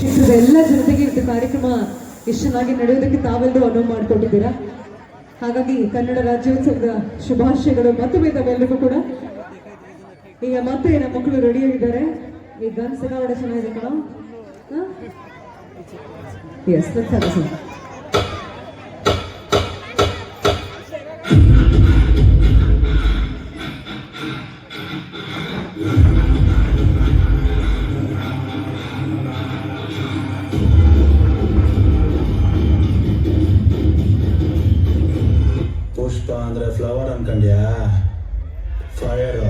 ಕ್ಷೇತ್ರದ ಎಲ್ಲ ಜನತೆಗೆ ಇದು ಕಾರ್ಯಕ್ರಮ ಎಷ್ಟು ಚೆನ್ನಾಗಿ ನಡೆಯೋದಕ್ಕೆ ತಾವೆಲ್ಲರೂ ಅನುವು ಮಾಡಿಕೊಟ್ಟಿದ್ದೀರಾ. ಹಾಗಾಗಿ ಕನ್ನಡ ರಾಜ್ಯೋತ್ಸವದ ಶುಭಾಶಯಗಳು ಮತ್ತೊಮ್ಮೆ ತಾವೆಲ್ಲರಿಗೂ ಕೂಡ. ಈಗ ಮತ್ತೆ ನಮ್ಮ ಮಕ್ಕಳು ರೆಡಿಯಾಗಿದ್ದಾರೆ. ಈ ಗನ್ಸ್ ಎಲ್ಲ ಒಳ್ಳೆ ಚೆನ್ನಾಗಿದೆ ಕಣ. ಎಸ್ ಸರ್ ಪುಷ್ಪ ಅಂದ್ರೆ ಫ್ಲವರ್ ಅನ್ಕಂಡ್ಯಾ? ಫೈರ್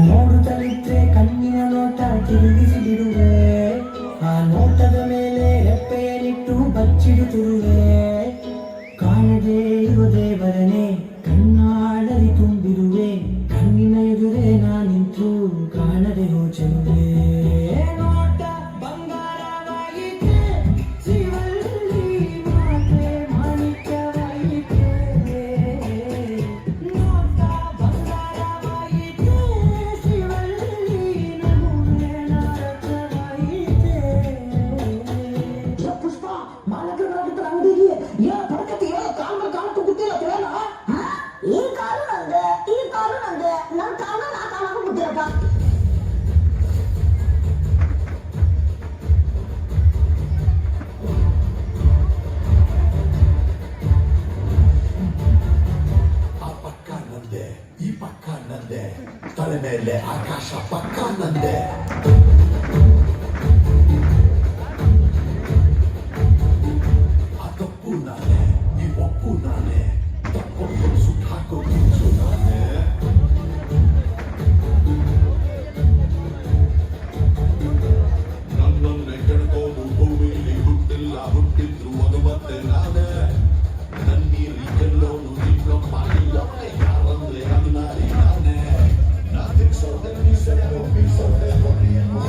ನೋಡುತ್ತಲಿದ್ರೆ ಕಣ್ಣಿನ ನೋಟ ತಿರುಗಿಸಿ ಬಿಡುವೆ, ಆ ನೋಟದ ಮೇಲೆ ರೆಪ್ಪೆಯನ್ನಿಟ್ಟು ಬಚ್ಚಿಡುತ್ತಿರುವೆ. ಕಾಣದೇ ಇರುವ ದೇವರನೆ ಕಣ್ಣಾಡಲಿ ತುಂಬಿರುವೆ, ಕಣ್ಣಿನ ಎದುರೇ ನಾನಿಂತು ಕಾಣದೆ ಹೋಚರುವೆ. ನೋಟ ಬಂಗಾರವಾಯಿತೆ, ಶಿವಲ್ಲಿ ಮಾತೆ ಮಾಣಿಕ್ಯವಾಯಿತೆ. ನೋಟ ಬಂಗಾರವಾಯಿತೆ, ಶಿವಲ್ಲಿ ನಗುವೆ ನಾರಕವಾಯಿತೆ. ಪುಷ್ಪ ಮಾಲಕರಾಗಿದ್ದ ಅಂಗಡಿಗೆ ಏನೋ ಪಡಕತ್ತಿ, ಏನೋ ಕಾಲು ಗೊತ್ತಿಲ್ಲ ತಿಳಿಯಲ್ಲ. ಈ ಕಾಲು ನಂದೆ, ಈ ಕಾಲು ನಂದೆ, ನನ್ನ ಕಾಲ ನಾ ಕಾಲಾಗ ಗೊತ್ತಿರಪ್ಪ. ಆ ಪಕ್ಕ ನಂದೆ, ಈ ಪಕ್ಕ ನಂದೆ, ತಲೆ ಮೇಲೆ ಆಕಾಶ ಪಕ್ಕ ನಂದೆ. ಆ ತಪ್ಪು ನಾನೇ, ಈ ಒಪ್ಪು ನಾನೇ, ತಪ್ಪೊಂದು ಸುಟ್ಟಾಕೋ ಕಿಂಚು ನಾನೇ. ನನ್ನನ್ನೇ ಕೆಡ್ಕೋದು ಭೂಮಿಲಿ ಹುಟ್ಟಿಲ್ಲ, ಹುಟ್ಟಿದ್ರು ಅದು ಮತ್ತೆ ನಾನೇ. ನನ್ನೀರಿ ಗೆಲ್ಲೋನು ಇನ್ನೊಬ್ಬ ಇಲ್ಲವೇ, ಯಾರಂದ್ರೆ ಅದು ನಾನೇ. ನಾನೇ ಸೋದೆ ಮೀಸೆ ಬೀಸೋದೆ ಕೊನೆಯನ್ನು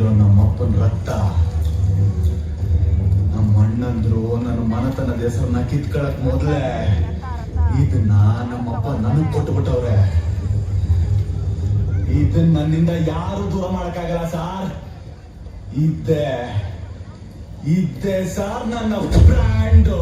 ಹರಿತಿರೋ ನಮ್ಮಪ್ಪನ ರಕ್ತ. ನಮ್ಮ ಅಣ್ಣಂದ್ರು ನನ್ನ ಮನತನದ ಹೆಸರನ್ನ ಕಿತ್ಕೊಳಕ್ ಮೊದ್ಲೇ ಇದನ್ನ ನಮ್ಮಪ್ಪ ನನಗ್ ಕೊಟ್ಬಿಟ್ಟವ್ರೆ. ಇದನ್ನ ನನ್ನಿಂದ ಯಾರು ದೂರ ಮಾಡಕ್ಕಾಗಲ್ಲ ಸಾರ್. ಇದ್ದೆ ಸಾರ್ ನನ್ನ ಬ್ರ್ಯಾಂಡು.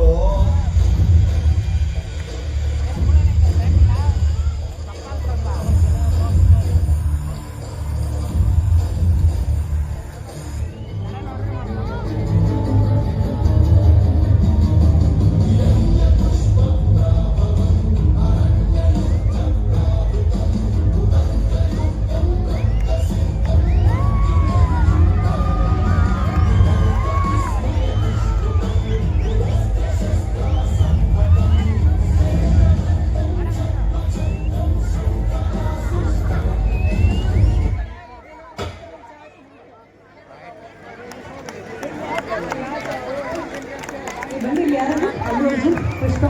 ಬನ್ನಿ, ಇಲ್ಲಿ ಯಾರನ್ನ? ಅಲ್ಲು ಅರ್ಜುನ್, ಪುಷ್ಪ.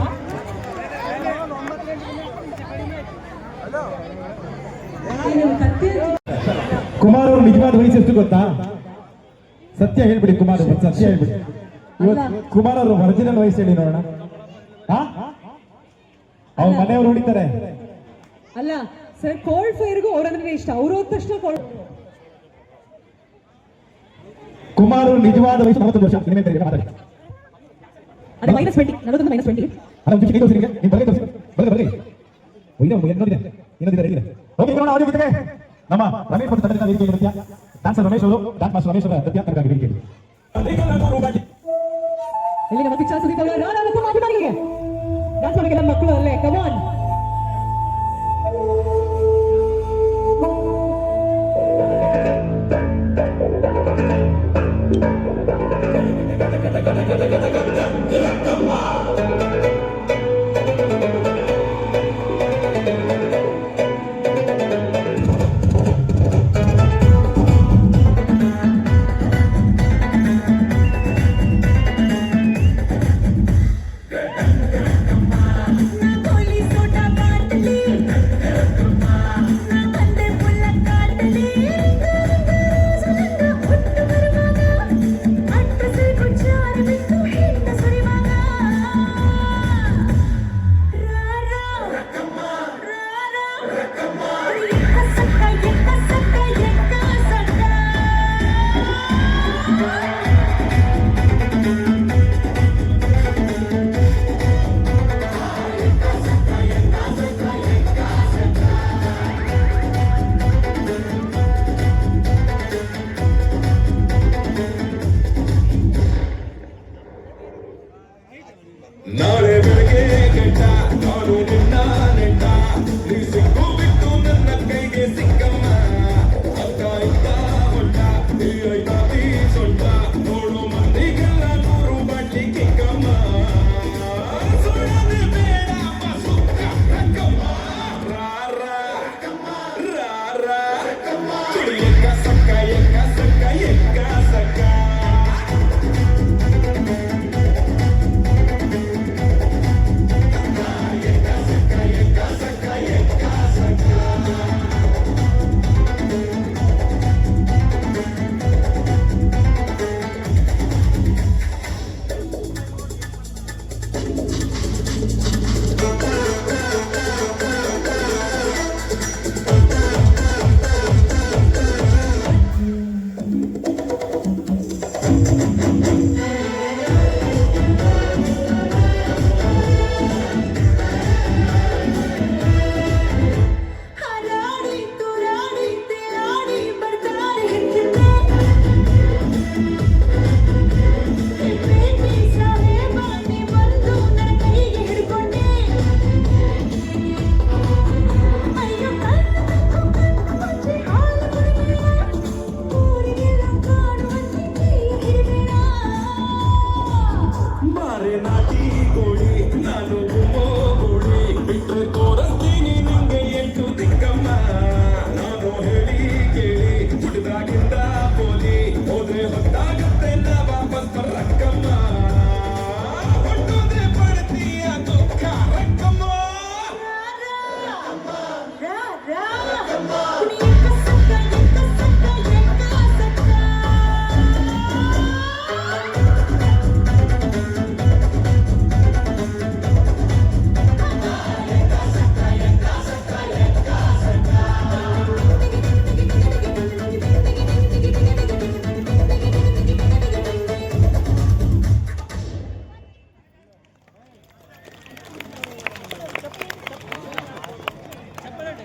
ಏನು ಕತ್ತೆ? ಕುಮಾರ್ ಅವ್ರ ನಿಜವಾದ ವಯಸ್ಸು ಎಷ್ಟು ಗೊತ್ತಾ? ಸತ್ಯ ಹೇಳ್ಬಿಡಿ ಕುಮಾರ್, ಸತ್ಯ ಹೇಳ್ಬಿಡಿ. ಇವತ್ತು ಕುಮಾರ್ ಅವ್ರ ಒರಿಜಿನಲ್ ವಯಸ್ಸು ಹೇಳಿ ನೋಡೋಣ. ಅವ್ರ ಮನೆಯವ್ರು ಹೊಡಿತಾರೆ. ಅಲ್ಲ ಸರ್, ಕೋಲ್ಡ್ ಫೈರ್ಗೂ ಅವ್ರಂದ್ರೆ ಇಷ್ಟ. ಅವ್ರು ಹೋದ ತಕ್ಷಣ ಕುಮಾರ್ ಅವ್ರ ನಿಜವಾದ ವಯಸ್ಸು 41 ವರ್ಷ. ಮಾತಾಡಿ. ಅದೇ -20, 41 -20. ಅಲ್ಲ ಒಂದು ನಿಮಿಷ ನಿಮಗೆ ನೀವು ಬರಲಿ ತೋರಿಸಿ. ಬರಲಿ ಇನ್ನೊಂದಿದೆ ರೆಡಿ ಇದೆ. ಓಕೆ, ನೋಡೋಣ ಆಡಿಯೋ ಜೊತೆಗೆ ನಮ್ಮ ರಮೇಶ್ ಮತ್ತು ತಂಡದಿಂದ ವೇದಿಕೆ ನೃತ್ಯ, ಡ್ಯಾನ್ಸರ್ ರಮೇಶ್ ಅವರು, ಡ್ಯಾನ್ಸ್ ಮಾಸ್ಟರ್ ರಮೇಶ್ ಅವರ ನೃತ್ಯ ತನಕ ವೇದಿಕೆ. ಇಲ್ಲಿ ನಮ್ಮ ಪಿಕ್ಚರ್ ಸುದೀಪ್ ಅವರು ರಾಣಾ ಮತ್ತು ಮಾತುಗಳಿಗೆ ಡ್ಯಾನ್ಸ್ ಮಾಡೋಕೆ ನಮ್ಮ ಮಕ್ಕಳು ಅಲ್ಲೇ. ಕಮಾನ್. ನಾಳೆ ಬೆಳಗ್ಗೆ ಕೆಟ್ಟ ನಾನು ನಿನ್ನ ನೆಟ್ಟ ನೀ ಸಿಕ್ಕು ಬಿಟ್ಟು ನನ್ನ ಕೈಗೆ ಸಿಕ್ಕಮ್ಮ ಅತ್ತ ಇತ್ತ ಹೊಟ್ಟ ಈ ಐತಾತಿ ಸೊಟ್ಟ ನೋಡು ಮಂದಿಗೆಲ್ಲ 100 ಬಾಟ್ಲಿ ಕಿಕ್ಕಮ್ಮ ಸುಳ್ಳನೆ ಬೇಡ ಸುಕ್ಕ ರಕ್ಕಮ್ಮ ರಾರ ಎಕ್ಕ ಸಕ್ಕ ಎಕ್ಕ ಸಕ್ಕ ಎಕ್ಕ ಸಕ್ಕ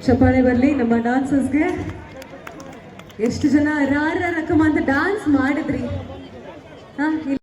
ಚಪ್ಪಾಳೆ ಬರಲಿ ನಮ್ಮ ಡಾನ್ಸರ್ಸ್ಗೆ. ಎಷ್ಟು ಜನ ರಾರ ರಕಮ ಅಂತ ಡಾನ್ಸ್ ಮಾಡಿದ್ರಿ.